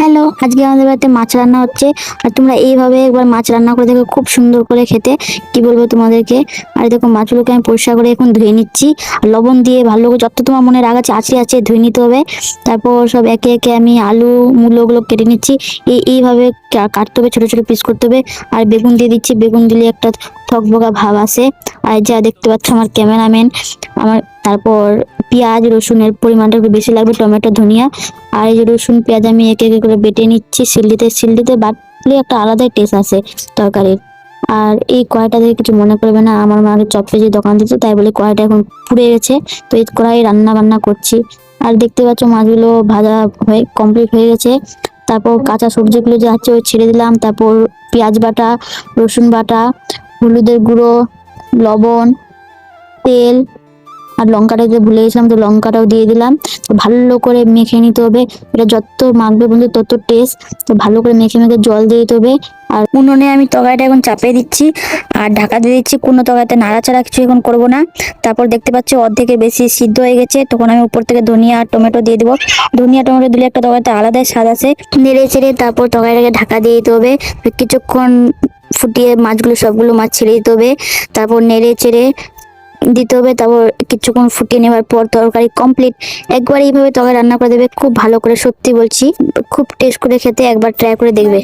Hello, আজকে আমাদের বাড়িতে মাছ রান্না হচ্ছে। আর তোমরা এইভাবে একবার মাছ রান্না করে দেখো, খুব সুন্দর করে খেতে। কি বলবো তোমাদেরকে। আর দেখো, মাছগুলোকে আমি পরিষ্কার করে এখন ধুয়ে নিচ্ছি। আর লবণ দিয়ে ভালো করে, যত তোমার মনে রাগ আছে আছে ধুয়ে নিতে হবে। তারপর সব একে একে আমি আলু মূলোগুলো কেটে নিচ্ছি। এইভাবে কাটতে হবে, ছোট ছোট পিস করতে হবে। আর বেগুন দিয়ে দিচ্ছি, বেগুন দিলে একটা থকবকা ভাব আসে। আর যা দেখতে পাচ্ছ আমার ক্যামেরাম্যান আমার। তারপর পেঁয়াজ রসুনের পরিমাণটা একটু বেশি লাগবে, টমেটো ধনিয়া। আর এই যে রসুন পেঁয়াজ আমি একে একে করে বেটে নিচ্ছি শিলটিতে বাটলে একটা আলাদাই টেস্ট আসে তরকারির। আর এই কড়াইটা দেখে কিছু মনে করবে না, আমার মা আগে চপ পেঁয়াজি দোকান দিত, তাই বলে কড়াইটা এখন পুড়ে গেছে। তো এই কড়াই রান্না বান্না করছি। আর দেখতে পাচ্ছ মাছগুলো ভাজা হয়ে কমপ্লিট হয়ে গেছে। তারপর কাঁচা সবজিগুলো যে আছে ওই ছেড়ে দিলাম। তারপর পেঁয়াজ বাটা, রসুন বাটা, হলুদের গুঁড়ো, লবণ, তেল, আর লঙ্কাটা যে ভুলে গেছিলাম, তো লঙ্কাটাও দিয়ে দিলাম। তো ভালো করে মেখে নিতে হবে। এটা যত মাখবে বন্ধু তত টেস্ট। তো ভালো করে মেখে মেখে জল দিয়ে দিতে হবে। আর উনুনে আমি তরকারিটা এখন চাপিয়ে দিচ্ছি আর ঢাকা দিয়ে দিচ্ছি। কোনো তরকারিতে নাড়াচাড়া কিছু এখন করবো না। তারপর দেখতে পাচ্ছি অর্ধেকের বেশি সিদ্ধ হয়ে গেছে, তখন আমি উপর থেকে ধনিয়া আর টমেটো দিয়ে দেবো। ধনিয়া টমেটো দিলে একটা তরকারিতে আলাদাই স্বাদ আছে। নেড়ে চেড়ে তারপর তরকারিটাকে ঢাকা দিয়ে দিতে হবে। কিছুক্ষণ ফুটিয়ে মাছগুলো সবগুলো মাছ ছেড়ে দিতে হবে। তারপর নেড়ে চেড়ে দিতে হবে। তারপর কিছুক্ষণ ফুটিয়ে নেওয়ার পর তরকারি কমপ্লিট। একবার এইভাবে তরকারি রান্না করে দেবে, খুব ভালো করে, সত্যি বলছি, খুব টেস্ট করে খেতে। একবার ট্রাই করে দেখবে।